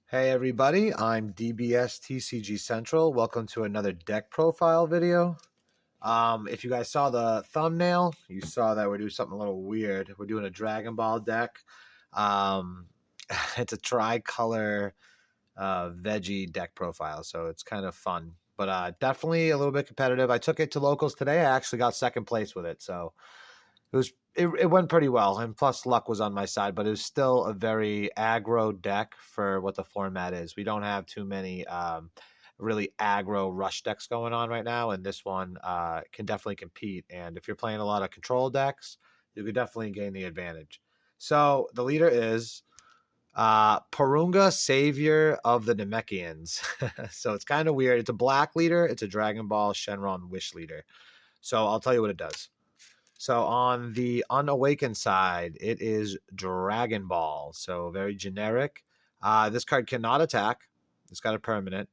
Hey everybody, I'm DBS TCG Central. Welcome to another deck profile video. If you guys saw the thumbnail, you saw that we're doing something a little weird. We're doing a Dragon Ball deck. Um, it's a tricolor veggie deck profile, so it's kind of fun, but definitely a little bit competitive. I took it to locals today. I actually got second place with it, so it went pretty well, and plus luck was on my side, but it was still a very aggro deck for what the format is. We don't have too many really aggro rush decks going on right now, and this one can definitely compete. And if you're playing a lot of control decks, you could definitely gain the advantage. So the leader is Porunga, savior of the Namekians. So it's kind of weird. It's a black leader. It's a Dragon Ball Shenron Wish leader. So I'll tell you what it does. So on the unawakened side, it is Dragon Ball. So very generic. This card cannot attack. It's got a permanent.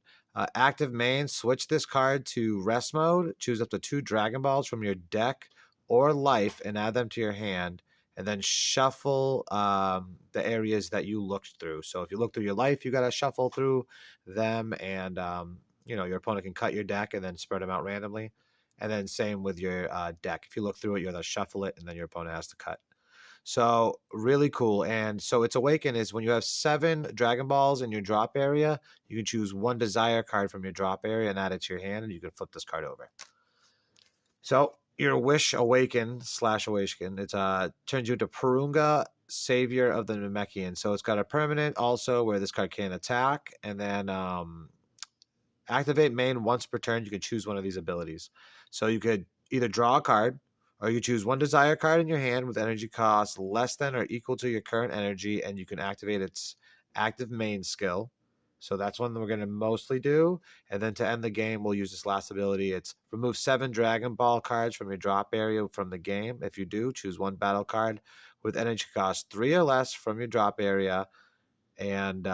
Active main, switch this card to rest mode. Choose up to 2 Dragon Balls from your deck or life and add them to your hand. And then shuffle the areas that you looked through. So if you look through your life, you got to shuffle through them. And, your opponent can cut your deck and then spread them out randomly. And then same with your deck. If you look through it, you're going to shuffle it, and then your opponent has to cut. So really cool. And so its Awaken is when you have 7 Dragon Balls in your drop area, you can choose 1 Desire card from your drop area and add it to your hand, and you can flip this card over. So your Wish Awaken / Awaken, it turns you into Porunga, Savior of the Namekians. So it's got a permanent also where this card can attack, and then activate main once per turn. You can choose one of these abilities. So you could either draw a card, or you choose 1 Desire card in your hand with energy cost less than or equal to your current energy, and you can activate its active main skill. So that's one that we're going to mostly do. And then to end the game, we'll use this last ability. It's remove 7 Dragon Ball cards from your drop area from the game. If you do, choose 1 battle card with energy cost 3 or less from your drop area, and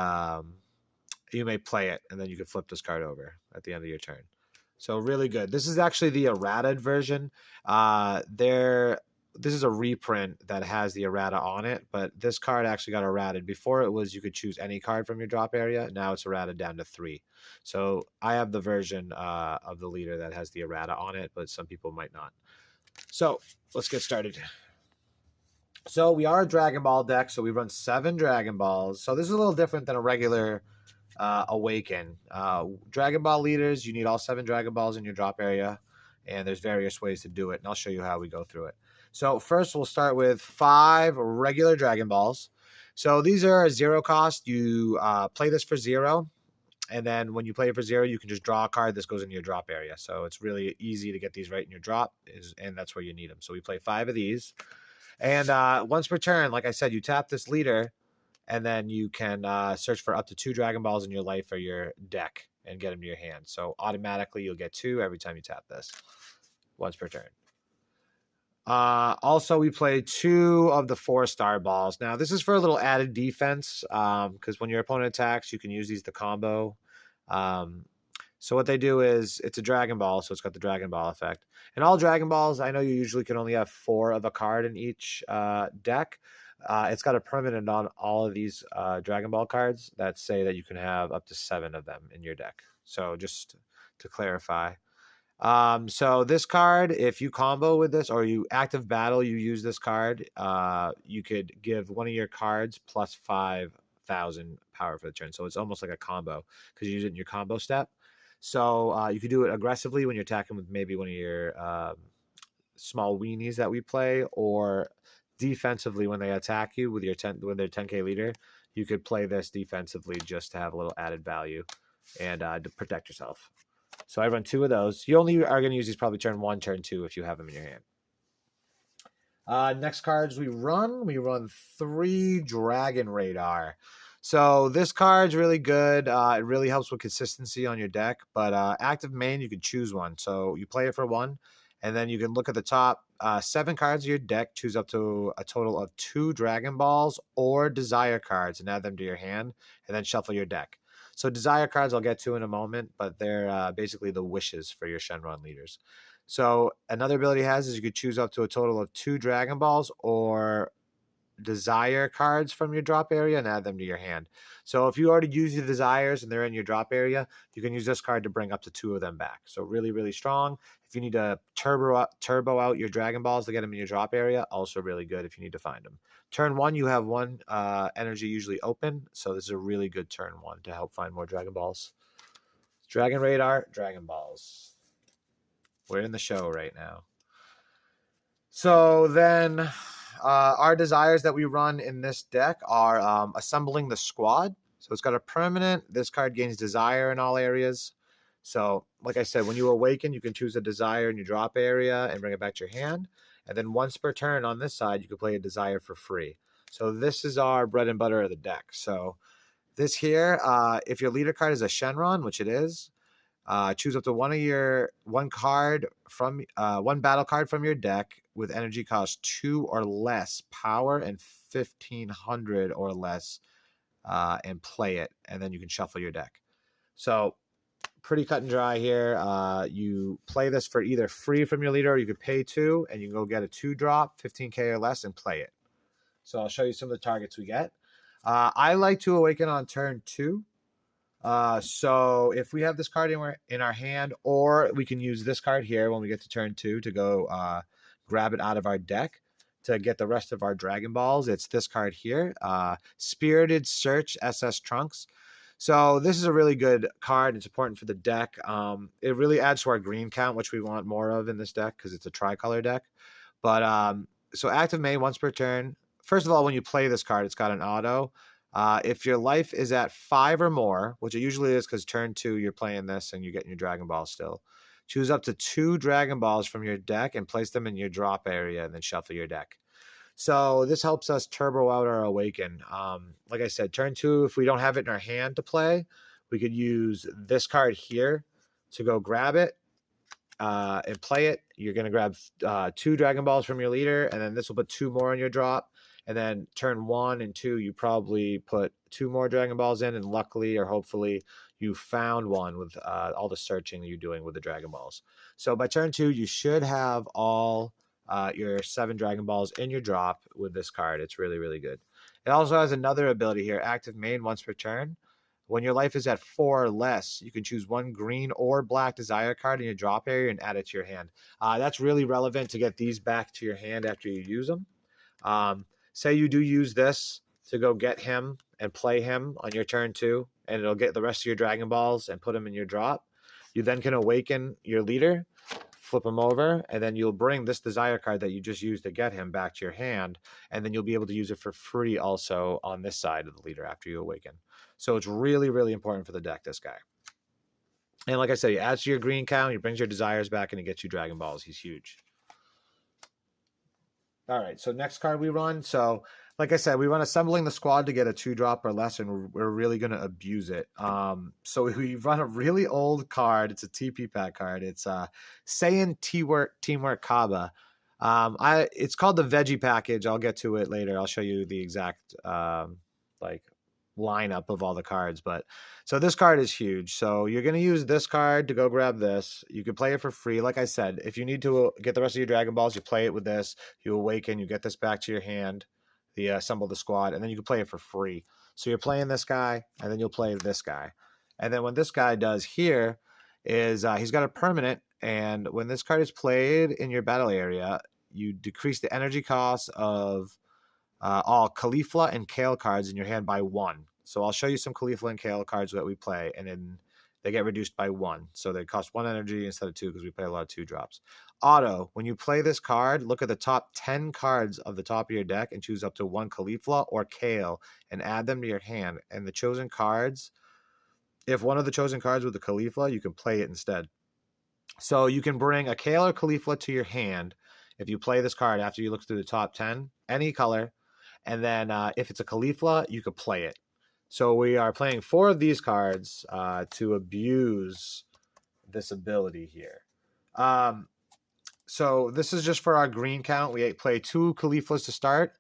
you may play it, and then you can flip this card over at the end of your turn. So really good. This is actually the errata version. This is a reprint that has the errata on it, but this card actually got errated. Before it was you could choose any card from your drop area. Now it's errata down to 3. So I have the version of the leader that has the errata on it, but some people might not. So let's get started. So we are a Dragon Ball deck, so we run 7 Dragon Balls. So this is a little different than a regular Awaken. Dragon Ball leaders, you need all 7 Dragon Balls in your drop area, and there's various ways to do it, and I'll show you how we go through it. So first we'll start with 5 regular Dragon Balls. So these are 0 cost. You play this for 0, and then when you play it for 0, you can just draw a card. This goes into your drop area. So it's really easy to get these right in your drop, and that's where you need them. So we play 5 of these. And once per turn, like I said, you tap this leader, and then you can search for up to 2 Dragon Balls in your life or your deck and get them to your hand. So automatically you'll get 2 every time you tap this, once per turn. Also, we play 2 of the 4-star balls. Now, this is for a little added defense because when your opponent attacks, you can use these to combo. So what they do is it's a Dragon Ball, so it's got the Dragon Ball effect. And all Dragon Balls, I know you usually can only have 4 of a card in each deck. It's got a permanent on all of these Dragon Ball cards that say that you can have up to 7 of them in your deck. So just to clarify. So this card, if you combo with this or you active battle, you use this card, you could give one of your cards plus 5,000 power for the turn. So it's almost like a combo because you use it in your combo step. So you could do it aggressively when you're attacking with maybe one of your small weenies that we play, or defensively when they attack you with your when they're 10k leader. You could play this defensively just to have a little added value and to protect yourself. So I run 2 of those. You only are going to use these probably turn 1, turn 2 if you have them in your hand. Next cards we run 3 Dragon Radar. So this card's really good. It really helps with consistency on your deck. But active main, you can choose one. So you play it for 1, and then you can look at the top 7 cards of your deck, choose up to a total of 2 Dragon Balls or Desire cards, and add them to your hand, and then shuffle your deck. So Desire cards I'll get to in a moment, but they're basically the wishes for your Shenron leaders. So another ability it has is you could choose up to a total of 2 Dragon Balls or desire cards from your drop area and add them to your hand. So if you already use your desires and they're in your drop area, you can use this card to bring up to 2 of them back. So really, really strong. If you need to turbo out your Dragon Balls to get them in your drop area, also really good if you need to find them. Turn 1, you have 1 energy usually open. So this is a really good turn 1 to help find more Dragon Balls. Dragon Radar, Dragon Balls. We're in the show right now. So then our desires that we run in this deck are assembling the squad. So it's got a permanent. This card gains desire in all areas. So like I said, when you awaken, you can choose a desire in your drop area and bring it back to your hand. And then once per turn on this side, you can play a desire for free. So this is our bread and butter of the deck. So this here, if your leader card is a Shenron, which it is, choose up to one battle card from your deck with energy cost 2 or less power and 1500 or less, and play it, and then you can shuffle your deck. So pretty cut and dry here. You play this for either free from your leader, or you could pay 2 and you can go get a 2-drop 15k or less and play it. So I'll show you some of the targets we get. I like to awaken on turn 2. So if we have this card in our hand, or we can use this card here when we get to turn 2 to go grab it out of our deck to get the rest of our Dragon Balls. It's this card here, Spirited Search SS Trunks. So this is a really good card. It's important for the deck. It really adds to our green count, which we want more of in this deck because it's a tricolor deck. But so active main once per turn. First of all, when you play this card, it's got an auto. If your life is at 5 or more, which it usually is because turn 2 you're playing this and you're getting your Dragon Ball still, choose up to 2 Dragon Balls from your deck and place them in your drop area and then shuffle your deck. So this helps us turbo out our awaken. Like I said, turn 2, if we don't have it in our hand to play, we could use this card here to go grab it and play it. You're going to grab 2 Dragon Balls from your leader, and then this will put 2 more on your drop. And then turn 1 and 2, you probably put 2 more Dragon Balls in, and luckily or hopefully you found one with all the searching that you're doing with the Dragon Balls. So by turn 2, you should have all your 7 Dragon Balls in your drop with this card. It's really, really good. It also has another ability here, active main once per turn. When your life is at 4 or less, you can choose 1 green or black desire card in your drop area and add it to your hand. That's really relevant to get these back to your hand after you use them. Say you do use this to go get him and play him on your turn 2, and it'll get the rest of your Dragon Balls and put them in your drop. You then can awaken your leader, flip him over, and then you'll bring this desire card that you just used to get him back to your hand, and then you'll be able to use it for free also on this side of the leader after you awaken. So it's really, really important for the deck, this guy. And like I said, he adds to your green count, he brings your desires back, and he gets you Dragon Balls. He's huge. All right, so next card we run. So like I said, we run assembling the squad to get a 2-drop or less, and we're really going to abuse it. So we run a really old card. It's a TP pack card. It's Saiyan Teamwork Kaba. It's called the Veggie Package. I'll get to it later. I'll show you the exact lineup of all the cards. But so this card is huge. So you're going to use this card to go grab this. You can play it for free. Like I said, if you need to get the rest of your Dragon Balls, you play it with this. You awaken, you get this back to your hand, the assemble the squad, and then you can play it for free. So you're playing this guy, and then you'll play this guy. And then what this guy does here is he's got a permanent, and when this card is played in your battle area, you decrease the energy cost of all Khalifa and Kale cards in your hand by 1. So I'll show you some Khalifa and Kale cards that we play, and then they get reduced by 1. So they cost 1 energy instead of 2 because we play a lot of 2-drops. Auto, when you play this card, look at the top 10 cards of the top of your deck and choose up to 1 Khalifa or Kale and add them to your hand. And the chosen cards, if one of the chosen cards with the Khalifa, you can play it instead. So you can bring a Kale or Khalifa to your hand if you play this card after you look through the top 10, any color. And then if it's a Khalifa, you could play it. So we are playing 4 of these cards to abuse this ability here. So this is just for our green count. We play 2 Khalifas to start.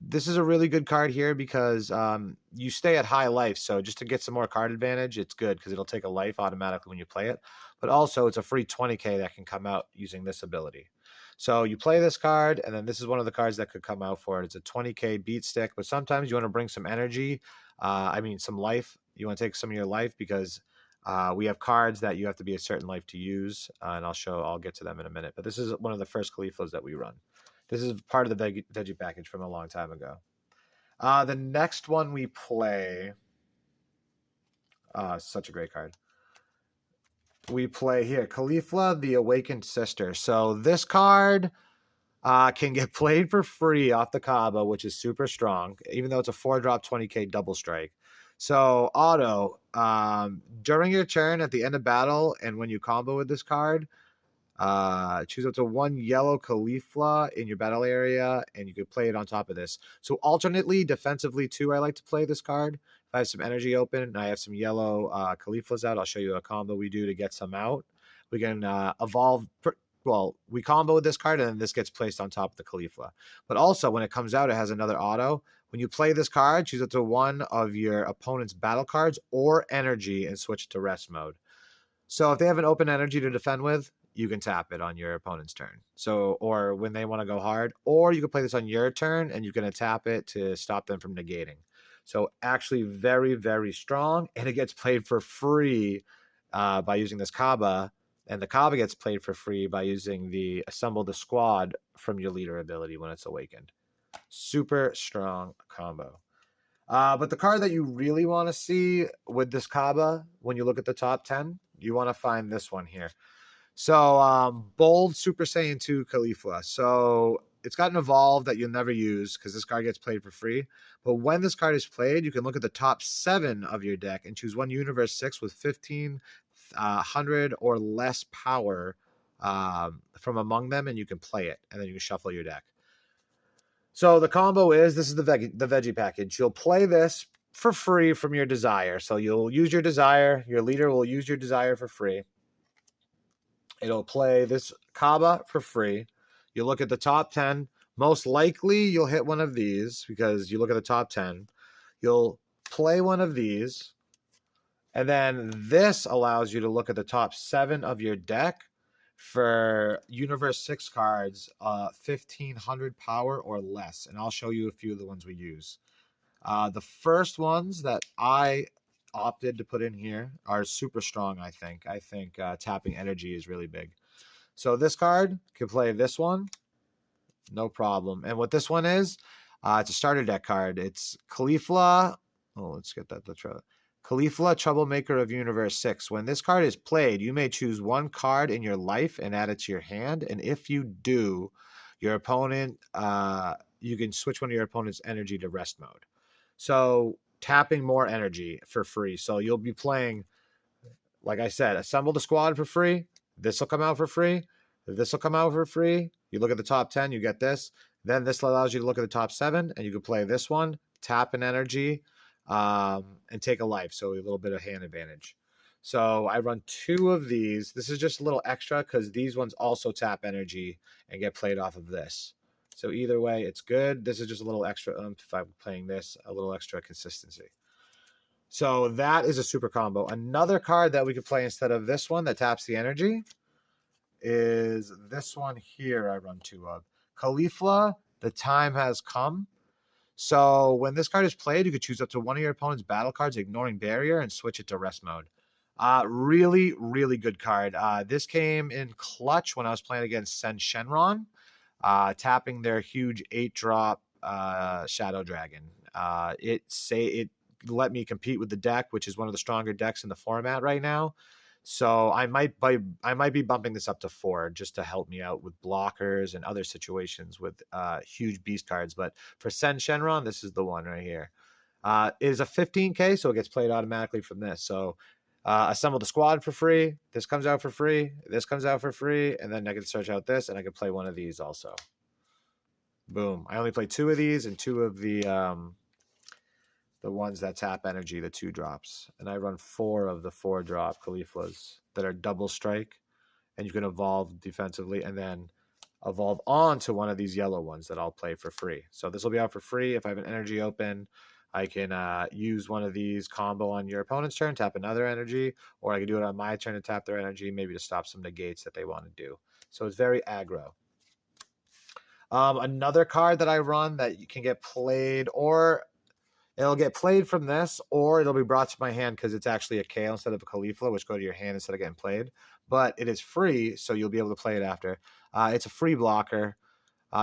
This is a really good card here because you stay at high life. So just to get some more card advantage, it's good because it'll take a life automatically when you play it. But also it's a free 20k that can come out using this ability. So you play this card, and then this is one of the cards that could come out for it. It's a 20k beat stick, but sometimes you want to bring some energy. I mean, some life. You want to take some of your life because we have cards that you have to be a certain life to use, and I'll get to them in a minute. But this is one of the first Khalifas that we run. This is part of the veggie package from a long time ago. The next one we play, such a great card. We play here, Khalifa, the Awakened Sister. So this card can get played for free off the Kaaba, which is super strong, even though it's a 4-drop 20k double strike. So auto, during your turn at the end of battle, and when you combo with this card, choose up to 1 yellow Khalifa in your battle area, and you could play it on top of this. So alternately, defensively too, I like to play this card. If I have some energy open and I have some yellow Khalifas out, I'll show you a combo we do to get some out. We can evolve. Well, we combo with this card, and then this gets placed on top of the Khalifa. But also, when it comes out, it has another auto. When you play this card, choose up to 1 of your opponent's battle cards or energy and switch to rest mode. So if they have an open energy to defend with, you can tap it on your opponent's turn. So, or when they want to go hard, or you can play this on your turn and you can tap it to stop them from negating. So actually very, very strong, and it gets played for free by using this Kaaba, and the Kaaba gets played for free by using the Assemble the Squad from your leader ability when it's awakened. Super strong combo. But the card that you really want to see with this Kaaba, when you look at the top 10, you want to find this one here. So bold Super Saiyan 2 Khalifa. So it's got an evolve that you'll never use because this card gets played for free. But when this card is played, you can look at the top 7 of your deck and choose one Universe 6 with 1,500 or less power from among them, and you can play it, and then you can shuffle your deck. So the combo is, this is the veggie package. You'll play this for free from your desire. So you'll use your desire. Your leader will use your desire for free. It'll play this Kaaba for free. You look at the top 10. Most likely you'll hit one of these because you look at the top 10. You'll play one of these. And then this allows you to look at the top 7 of your deck for Universe 6 cards, 1,500 power or less. And I'll show you a few of the ones we use. The first ones that I opted to put in here are super strong, I think. I think tapping energy is really big. So this card can play this one, no problem. And what this one is, it's a starter deck card. It's Khalifa. Oh, let's get that. Khalifa, Troublemaker of Universe 6. When this card is played, you may choose 1 card in your life and add it to your hand. And if you do, your opponent, you can switch one of your opponent's energy to rest mode. So tapping more energy for free. So you'll be playing, like I said, Assemble the Squad for free. This will come out for free. This will come out for free. You look at the top 10, you get this. Then this allows you to look at the top 7, and you can play this one, tap an energy, and take a life. So a little bit of hand advantage. So I run 2 of these. This is just a little extra because these ones also tap energy and get played off of this. So either way, it's good. This is just a little extra, if I'm playing this, a little extra consistency. So that is a super combo. Another card that we could play instead of this one that taps the energy is this one here I run 2 of. Khalifa, The Time Has Come. So when this card is played, you could choose up to 1 of your opponent's battle cards, ignoring barrier, and switch it to rest mode. Really, really good card. This came in clutch when I was playing against Sen Shenron, tapping their huge 8-drop Shadow Dragon. It let me compete with the deck, which is one of the stronger decks in the format right now. So I might be bumping this up to 4 just to help me out with blockers and other situations with huge beast cards. But for Sen Shenron, this is the one right here. It is a 15k, so it gets played automatically from this. So Assemble the Squad for free. This comes out for free. This comes out for free. And then I can search out this, and I can play one of these also. Boom. I only play 2 of these and 2 of the ones that tap energy, the 2 drops. And I run 4 of the 4-drop Khalifas that are double strike. And you can evolve defensively and then evolve on to one of these yellow ones that I'll play for free. So this will be out for free. If I have an energy open, I can use one of these combo on your opponent's turn, tap another energy, or I can do it on my turn and tap their energy, maybe to stop some negates that they want to do. So it's very aggro. Another card that I run that you can get played, or it'll get played from this, or it'll be brought to my hand because it's actually a KO instead of a Khalifa, which go to your hand instead of getting played. But it is free, so you'll be able to play it after. It's a free blocker.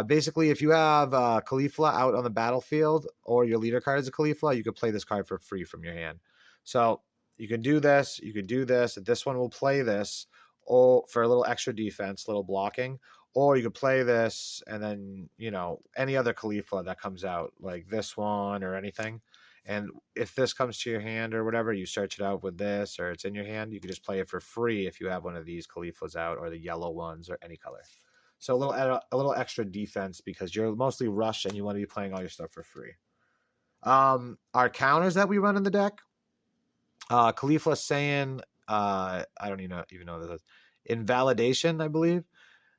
Basically, if you have Khalifa out on the battlefield or your leader card is a Khalifa, you can play this card for free from your hand. So you can do this. You can do this. This one will play this or for a little extra defense, little blocking. Or you could play this and then, any other Khalifa that comes out, like this one or anything. And if this comes to your hand or whatever, you search it out with this or it's in your hand, you can just play it for free if you have one of these Khalifas out or the yellow ones or any color. So a little extra defense because you're mostly rushed and you want to be playing all your stuff for free. Our counters that we run in the deck, Khalifa saying, I don't even know what this is. Invalidation, I believe.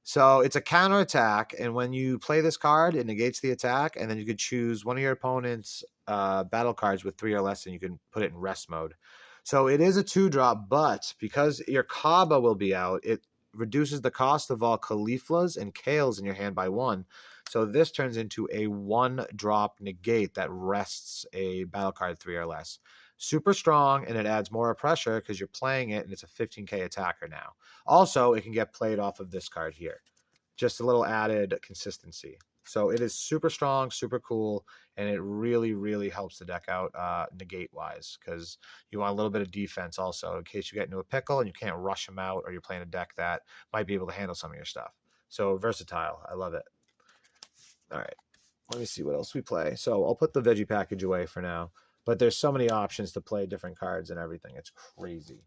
So it's a counter attack, and when you play this card, it negates the attack, and then you could choose one of your opponent's battle cards with 3 or less, and you can put it in rest mode. So it is a 2-drop, but because your Kaaba will be out, it reduces the cost of all Khalifas and Kales in your hand by 1. So this turns into a 1-drop negate that rests a battle card 3 or less. Super strong, and it adds more pressure because you're playing it, and it's a 15k attacker now. Also, it can get played off of this card here. Just a little added consistency. So it is super strong, super cool, and it really, really helps the deck out negate-wise because you want a little bit of defense also in case you get into a pickle and you can't rush them out or you're playing a deck that might be able to handle some of your stuff. So versatile. I love it. All right. Let me see what else we play. So I'll put the Veggie Package away for now. But there's so many options to play different cards and everything. It's crazy.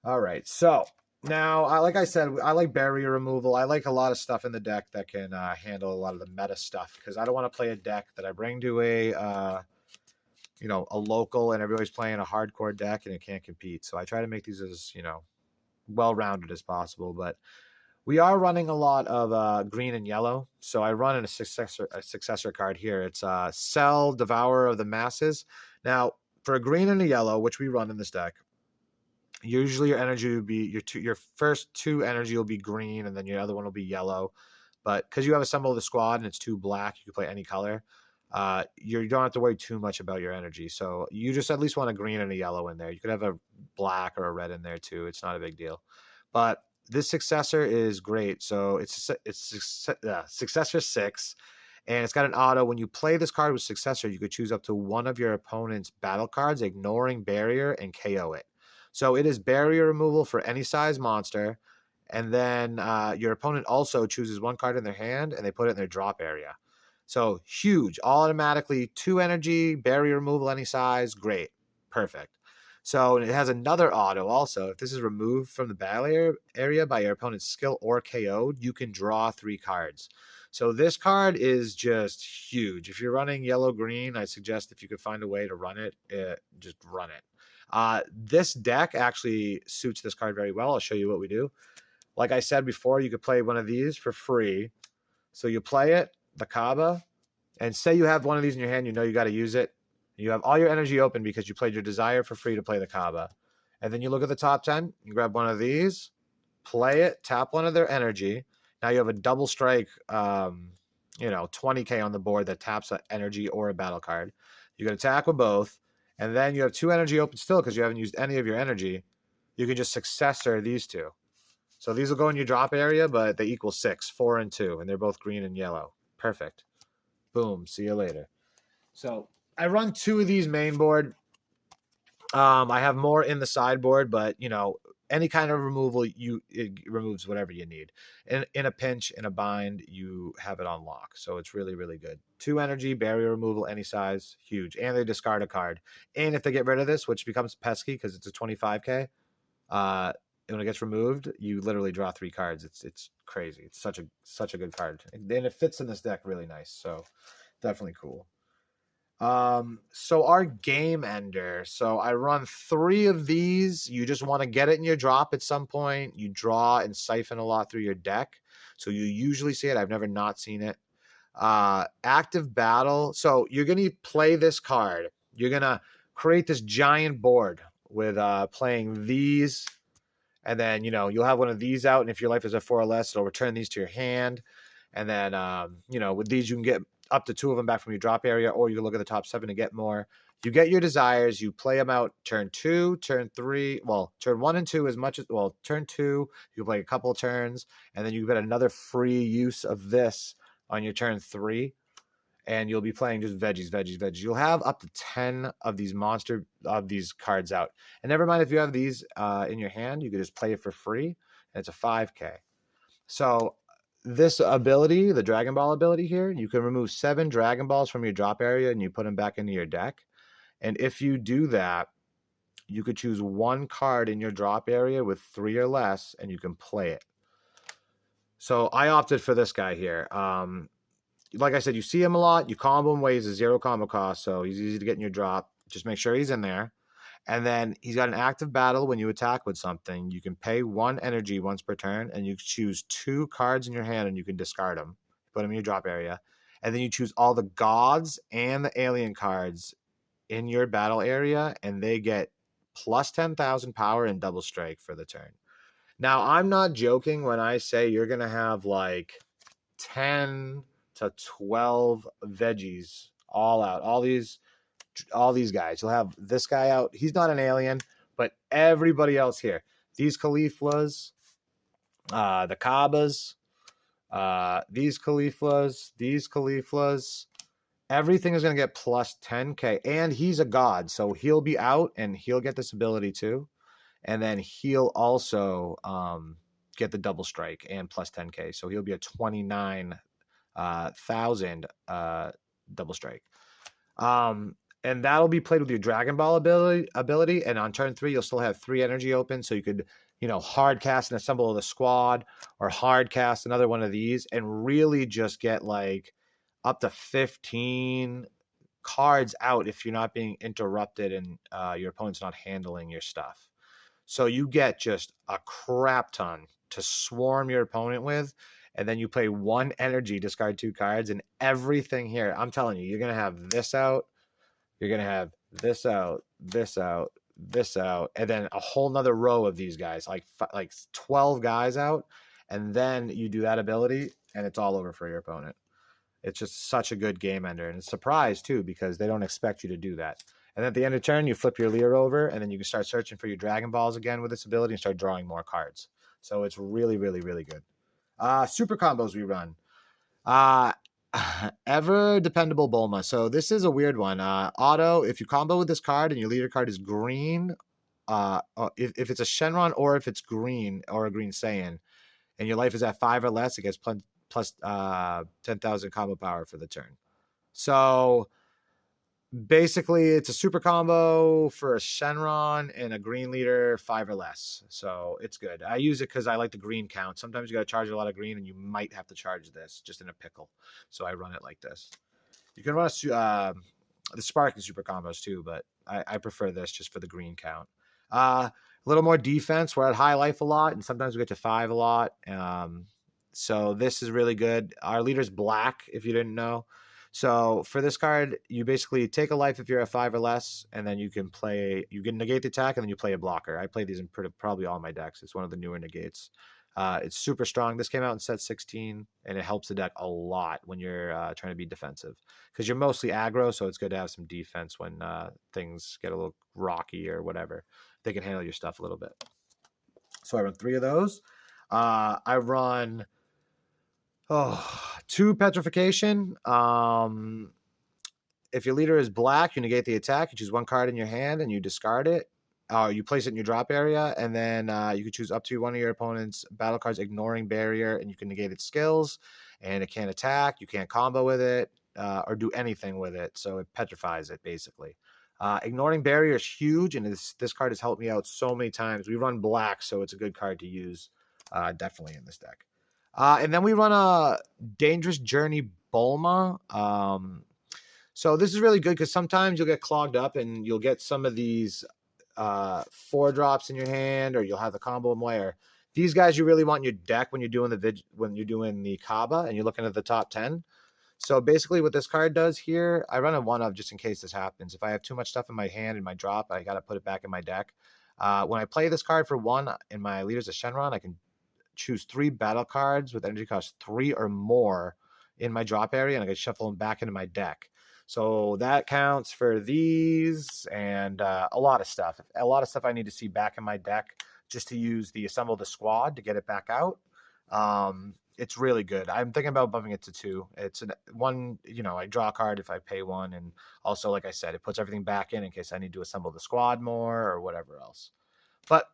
All right. So now, like I said, I like barrier removal. I like a lot of stuff in the deck that can handle a lot of the meta stuff because I don't want to play a deck that I bring to a local and everybody's playing a hardcore deck and it can't compete. So I try to make these as, well-rounded as possible. But we are running a lot of green and yellow. So I run in a successor card here. It's Cell, Devourer of the Masses. Now, for a green and a yellow, which we run in this deck, usually your energy will be your first 2 energy will be green, and then your other one will be yellow. But because you have assembled the squad and it's 2 black, you can play any color. You don't have to worry too much about your energy. So you just at least want a green and a yellow in there. You could have a black or a red in there too. It's not a big deal. But this successor is great. So it's successor 6, and it's got an auto. When you play this card with successor, you could choose up to one of your opponent's battle cards, ignoring barrier, and KO it. So it is barrier removal for any size monster. And then your opponent also chooses 1 card in their hand, and they put it in their drop area. So huge, automatically 2 energy, barrier removal, any size, great, perfect. So it has another auto also. If this is removed from the battle area by your opponent's skill or KO'd, you can draw 3 cards. So this card is just huge. If you're running yellow-green, I suggest if you could find a way to run it, just run it. This deck actually suits this card very well. I'll show you what we do. Like I said before, you could play one of these for free. So you play it, the Kaaba, and say you have one of these in your hand, you got to use it. You have all your energy open because you played your Desire for free to play the Kaaba. And then you look at the top 10, you grab one of these, play it, tap one of their energy. Now you have a double strike, 20k on the board that taps an energy or a battle card. You can attack with both. And then you have 2 energy open still because you haven't used any of your energy. You can just successor these 2. So these will go in your drop area, but they equal 6, 4 and 2, and they're both green and yellow. Perfect. Boom. See you later. So I run 2 of these main board. I have more in the sideboard, but any kind of removal, it removes whatever you need. In a pinch, in a bind, you have it on lock. So it's really, really good. 2 energy, barrier removal, any size, huge. And they discard a card. And if they get rid of this, which becomes pesky because it's a 25k, when it gets removed, you literally draw 3 cards. It's crazy. It's such a good card. And it fits in this deck really nice. So definitely cool. So our game ender. So I run 3 of these. You just want to get it in your drop at some point. You draw and siphon a lot through your deck. So you usually see it. I've never not seen it. Active battle. So you're going to play this card. You're going to create this giant board with playing these. And then, you'll have one of these out. And if your life is a 4 or less, it'll return these to your hand. And then, you know, with these, you can get up to 2 of them back from your drop area, or you can look at the top 7 to get more. You get your desires, you play them out turn 2, turn 3, well, turn 1 and 2 as much as, well, turn 2, you play a couple of turns, and then you get another free use of this on your turn 3, and you'll be playing just veggies, veggies, veggies. You'll have up to 10 of these cards out. And never mind if you have these in your hand, you can just play it for free, and it's a 5K. So this ability, the Dragon Ball ability here, you can remove 7 Dragon Balls from your drop area and you put them back into your deck. And if you do that, you could choose 1 card in your drop area with 3 or less, and you can play it. So I opted for this guy here. Like I said, you see him a lot. You combo him away. He's a 0 combo cost, so he's easy to get in your drop. Just make sure he's in there. And then he's got an active battle when you attack with something. You can pay 1 energy once per turn, and you choose 2 cards in your hand, and you can discard them. Put them in your drop area. And then you choose all the gods and the alien cards in your battle area, and they get plus 10,000 power and double strike for the turn. Now, I'm not joking when I say you're going to have like 10 to 12 veggies all out. All these guys. You'll have this guy out. He's not an alien, but everybody else here. These Khalifas, the Kaabas, these Khalifas, everything is going to get plus 10K. And he's a god, so he'll be out and he'll get this ability too. And then he'll also get the double strike and plus 10K. So he'll be a 29,000 double strike. And that'll be played with your Dragon Ball ability. And on turn 3, you'll still have 3 energy open. So you could, you know, hard cast and assemble the squad, or hard cast another one of these, and really just get like up to 15 cards out if you're not being interrupted and your opponent's not handling your stuff. So you get just a crap ton to swarm your opponent with. And then you play 1 energy, discard 2 cards, and everything here. I'm telling you, you're going to have this out. You're going to have this out, this out, this out, and then a whole nother row of these guys, like 12 guys out. And then you do that ability, and it's all over for your opponent. It's just such a good game ender. And it's a surprise, too, because they don't expect you to do that. And at the end of turn, you flip your Lear over, and then you can start searching for your Dragon Balls again with this ability and start drawing more cards. So it's really, really, really good. Super combos we run. Ever Dependable Bulma. So this is a weird one. Auto, if you combo with this card and your leader card is green, if it's a Shenron or if it's green or a Green Saiyan, and your life is at 5 or less, it gets plus 10,000 combo power for the turn. So basically, it's a super combo for a Shenron and a green leader, 5 or less. So it's good. I use it because I like the green count. Sometimes you got to charge a lot of green, and you might have to charge this just in a pickle. So I run it like this. You can run the Spark and super combos too, but I prefer this just for the green count. A little more defense. We're at high life a lot, and sometimes we get to 5 a lot. So this is really good. Our leader's black, if you didn't know. So for this card, you basically take a life if you're at 5 or less, and then you can negate the attack, and then you play a blocker. I play these in probably all my decks. It's one of the newer negates. It's super strong. This came out in set 16, and it helps the deck a lot when you're trying to be defensive, because you're mostly aggro, so it's good to have some defense when things get a little rocky or whatever. They can handle your stuff a little bit. So I run 3 of those. I run 2 petrification. If your leader is black, you negate the attack. You choose 1 card in your hand and you discard it. You place it in your drop area, and then you can choose up to 1 of your opponent's battle cards, ignoring barrier, and you can negate its skills. And it can't attack. You can't combo with it or do anything with it. So it petrifies it, basically. Ignoring barrier is huge, and this card has helped me out so many times. We run black, so it's a good card to use definitely in this deck. And then we run a Dangerous Journey Bulma. So this is really good because sometimes you'll get clogged up and you'll get some of these 4 drops in your hand, or you'll have the combo away. Or these guys you really want in your deck when you're doing the Kaba and you're looking at the top 10. So basically what this card does here, I run a 1 of just in case this happens. If I have too much stuff in my hand in my drop, I got to put it back in my deck. When I play this card for 1 and my leader's a Shenron, I can choose 3 battle cards with energy cost 3 or more in my drop area, and I can shuffle them back into my deck. So that counts for these and a lot of stuff. A lot of stuff I need to see back in my deck just to use the assemble the squad to get it back out. It's really good. I'm thinking about bumping it to 2. It's one, I draw a card if I pay 1, and also, like I said, it puts everything back in case I need to assemble the squad more or whatever else. But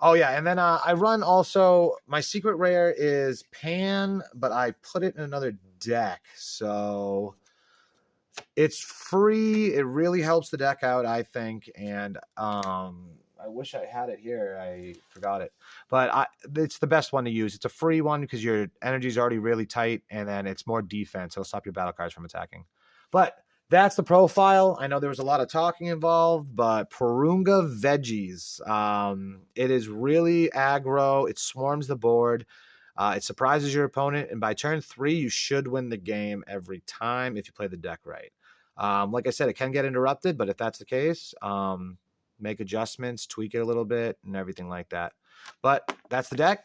oh yeah, and then I run also, my secret rare is Pan, but I put it in another deck, so it's free. It really helps the deck out, I think, and I wish I had it here. I forgot it, but it's the best one to use. It's a free one because your energy is already really tight, and then it's more defense. It'll stop your battle cards from attacking. But that's the profile. I know there was a lot of talking involved, but Porunga Veggies. It is really aggro. It swarms the board. It surprises your opponent, and by turn 3, you should win the game every time if you play the deck right. Like I said, it can get interrupted, but if that's the case, make adjustments, tweak it a little bit, and everything like that. But that's the deck.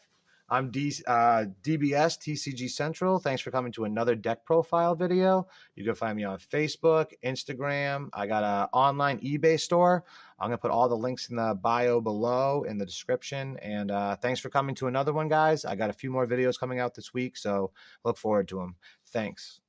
I'm DBS TCG Central. Thanks for coming to another deck profile video. You can find me on Facebook, Instagram. I got an online eBay store. I'm going to put all the links in the bio below in the description. And thanks for coming to another one, guys. I got a few more videos coming out this week, so look forward to them. Thanks.